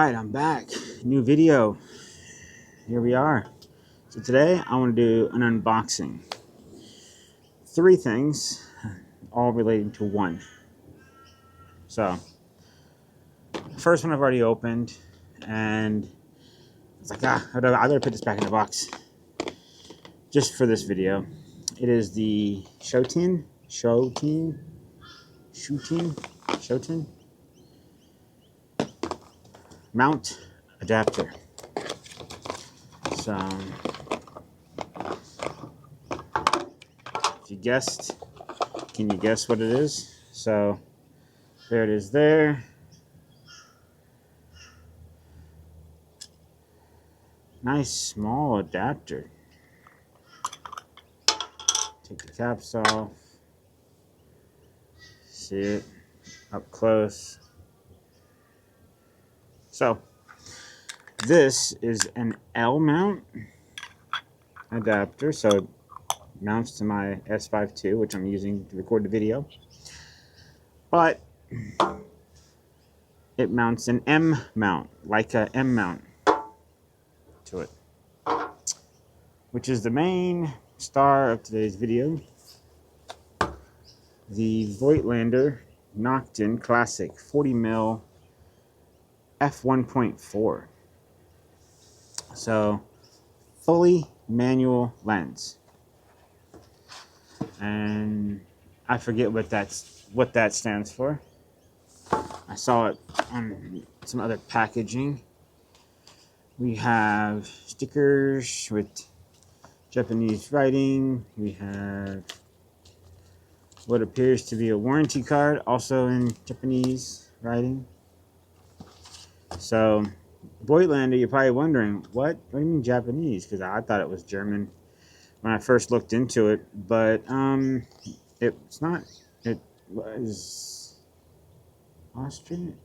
Alright, I'm back. New video. Here we are. So today I want to do an unboxing. 3 things, all related to one. So, first one I've already opened, and it's like, I better put this back in the box. Just for this video. It is the Shoten mount adapter. So, if you guessed, can you guess what it is? So, there it is there. Nice small adapter. Take the caps off. See it up close. So, this is an L mount adapter, so it mounts to my S5 II, which I'm using to record the video. But it mounts an M mount, like a M mount to it, which is the main star of today's video. The Voigtländer Knocked-In Classic 40mm f1.4. So, fully manual lens. And I forget what that stands for. I saw it on some other packaging. We have stickers with Japanese writing. We have what appears to be a warranty card, also in Japanese writing. So, Voigtländer, you're probably wondering, what do you mean Japanese? Because I thought it was German when I first looked into it, but it's not. It was Austrian.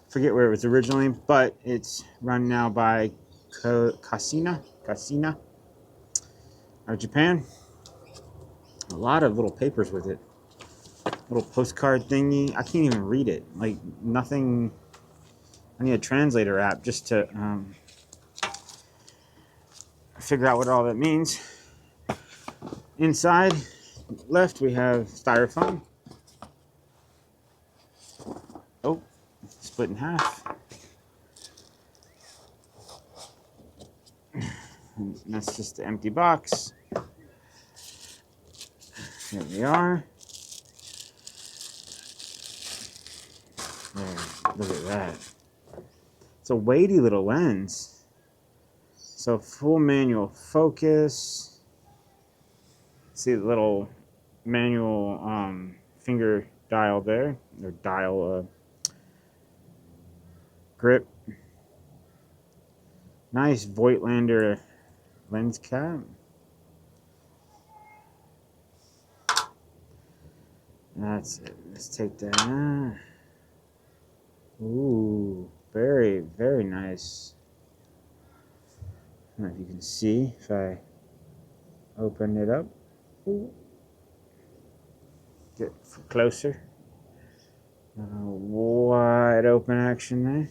Forget where it was originally, but it's run now by Casina out of Japan. A lot of little papers with it. Little postcard thingy. I can't even read it. Like, nothing. I need a translator app just to figure out what all that means. Inside, left, we have styrofoam. Oh, split in half. And that's just the empty box. Here we are. There, look at that. It's a weighty little lens. So full manual focus. See the little manual finger dial there, or dial grip. Nice Voigtländer lens cap. That's it. Let's take that out. Ooh, very, very nice. I don't know if you can see if I open it up. Ooh. Get closer. Wide open action there.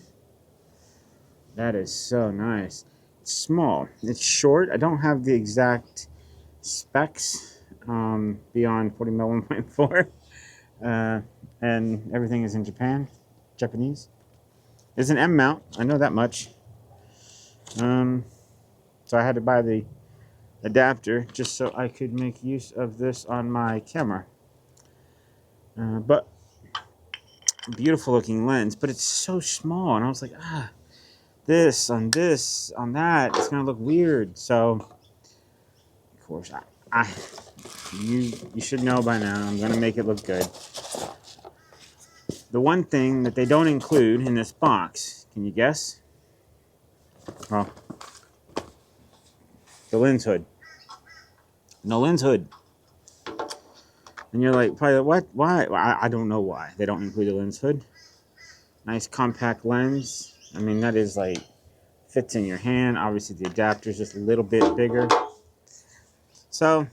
That is so nice. It's small. It's short. I don't have the exact specs beyond 40mm 1.4. And everything is in Japanese. It's an M mount. I know that much. So I had to buy the adapter just so I could make use of this on my camera. But beautiful looking lens, but it's so small, and I was like, this on that, it's gonna look weird. So, of course, you should know by now, I'm gonna make it look good. The one thing that they don't include in this box, can you guess? Well, the lens hood. No lens hood. And you're like, probably, what? Why? Well, I don't know why they don't include the lens hood. Nice compact lens. I mean, that is like, fits in your hand. Obviously, the adapter is just a little bit bigger. So,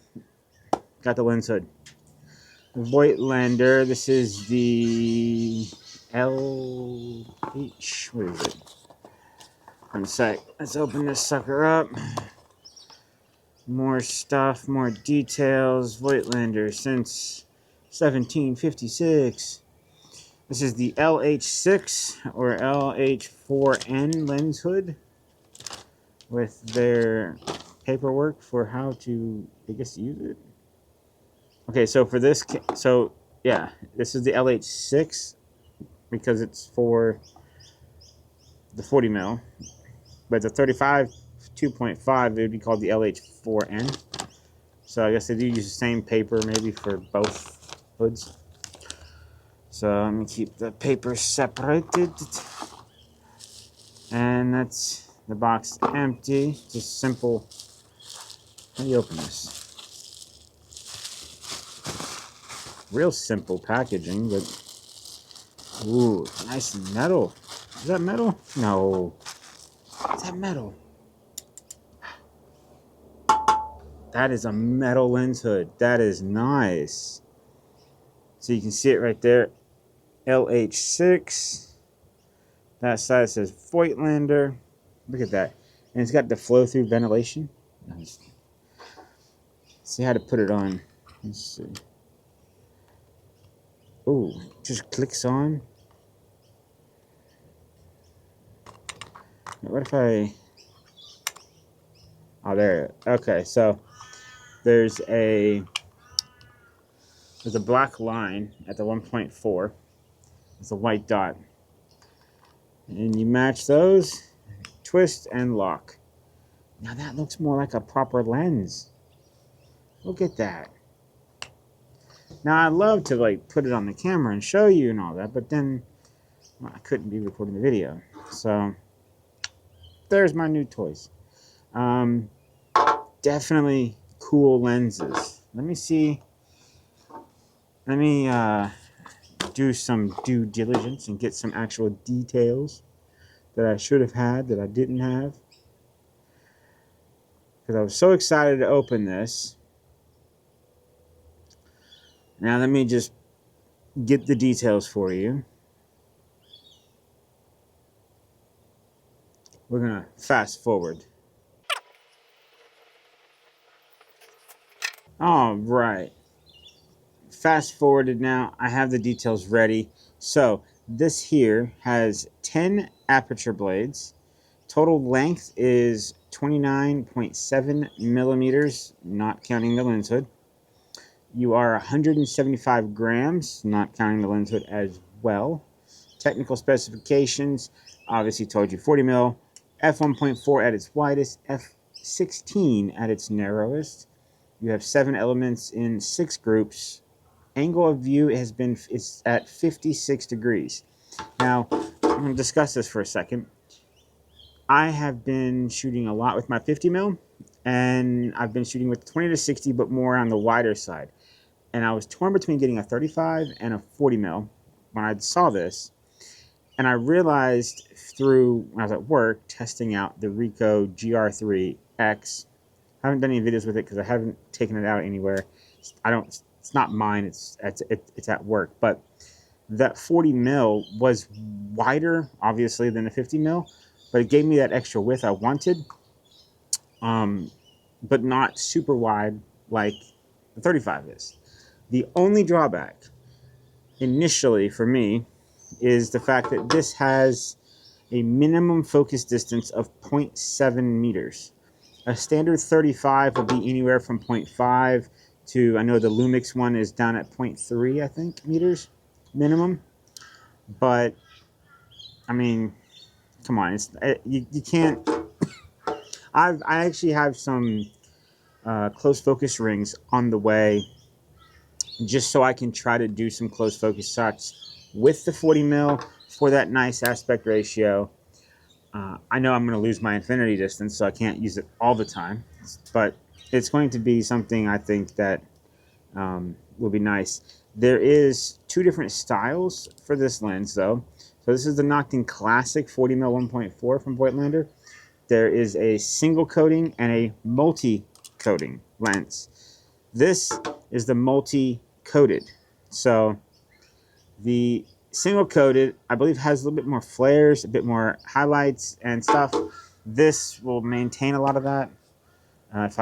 got the lens hood. Voigtländer, this is the LH. What is it? One sec. Let's open this sucker up. More stuff, more details. Voigtländer since 1756. This is the LH6 or LH4N lens hood with their paperwork for how to, I guess, use it. Okay, so for this, so yeah, this is the LH6 because it's for the 40 mil, but the 35 2.5 it would be called the LH4N. So I guess they do use the same paper maybe for both hoods. So let me keep the paper separated, and that's the box empty. Just simple. How do you open this? Real simple packaging, but ooh, nice metal. Is that metal? No. Is that metal? That is a metal lens hood. That is nice. So you can see it right there. LH6. That side says Voigtländer. Look at that. And it's got the flow-through ventilation. Nice. See how to put it on. Let's see. Ooh, just clicks on. What if I... Oh, there. Okay, so there's a black line at the 1.4. It's a white dot. And you match those, twist and lock. Now that looks more like a proper lens. Look at that. Now I'd love to like put it on the camera and show you and all that, but then well, I couldn't be recording the video. So there's my new toys. Definitely cool lenses. Let me see. Let me do some due diligence and get some actual details that I should have had that I didn't have. Because I was so excited to open this. Now let me just get the details for you. We're going to fast forward. All right. Fast forwarded now. I have the details ready. So this here has 10 aperture blades. Total length is 29.7 millimeters, not counting the lens hood. You are 175 grams, not counting the lens hood as well. Technical specifications, obviously told you 40 mil, f1.4 at its widest, f16 at its narrowest. You have 7 elements in 6 groups. Angle of view is at 56 degrees. Now, I'm going to discuss this for a second. I have been shooting a lot with my 50 mil, and I've been shooting with 20 to 60, but more on the wider side. And I was torn between getting a 35 and a 40 mil when I saw this. And I realized through, when I was at work, testing out the Ricoh GR3X. I haven't done any videos with it because I haven't taken it out anywhere. It's not mine, it's at work. But that 40 mil was wider, obviously, than the 50 mil. But it gave me that extra width I wanted. But not super wide like the 35 is. The only drawback, initially for me, is the fact that this has a minimum focus distance of 0.7 meters. A standard 35 will be anywhere from 0.5 to, I know the Lumix one is down at 0.3, I think, meters minimum. But, I mean, come on, you can't. I actually have some close focus rings on the way, just so I can try to do some close focus shots with the 40 mil for that nice aspect ratio. I know I'm going to lose my infinity distance, so I can't use it all the time, but it's going to be something I think that will be nice. There is 2 different styles for this lens, though. So this is the Noctin Classic 40 mil 1.4 from Voigtländer. There is a single coating and a multi-coating lens. This is the multi-coated. So the single coated, I believe, has a little bit more flares, a bit more highlights and stuff. This will maintain a lot of that, if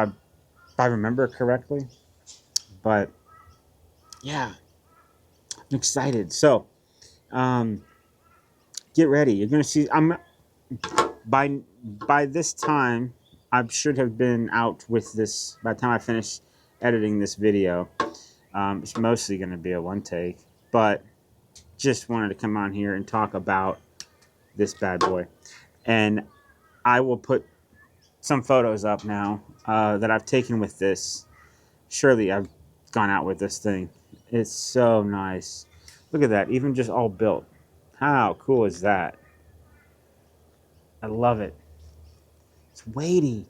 I remember correctly. But yeah, I'm excited. So get ready. You're gonna see. By this time, I should have been out with this. By the time I finish editing this video, it's mostly going to be a one take. But just wanted to come on here and talk about this bad boy. And I will put some photos up now that I've taken with this. Surely I've gone out with this thing. It's so nice. Look at that, even just all built. How cool is that? I love it. It's weighty.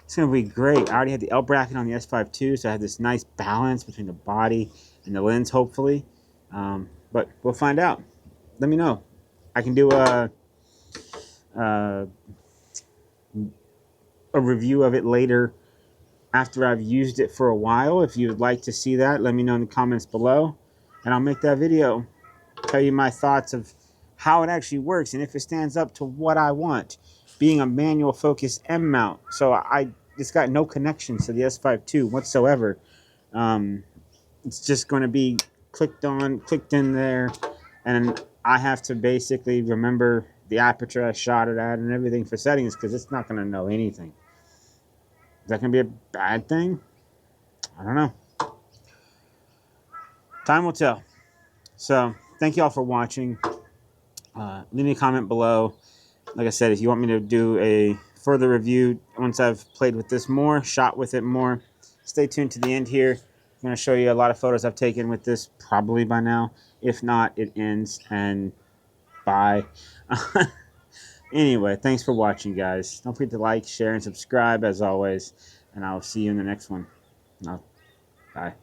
It's going to be great. I already had the L bracket on the S5 too, so I had this nice balance between the body and the lens, hopefully. But we'll find out. Let me know. I can do a review of it later after I've used it for a while. If you'd like to see that, let me know in the comments below, and I'll make that video. Tell you my thoughts of how it actually works and if it stands up to what I want, being a manual focus M mount. So it's got no connection to the S5 II whatsoever. It's just going to be clicked in there, and I have to basically remember the aperture I shot it at and everything for settings, because it's not going to know anything. Is that going to be a bad thing? I don't know. Time will tell. So thank you all for watching. Leave me a comment below. Like I said, if you want me to do a further review once I've played with this more, shot with it more, stay tuned to the end here. I'm going to show you a lot of photos I've taken with this probably by now. If not, it ends, and bye. Anyway, thanks for watching, guys. Don't forget to like, share, and subscribe as always, and I'll see you in the next one. Bye.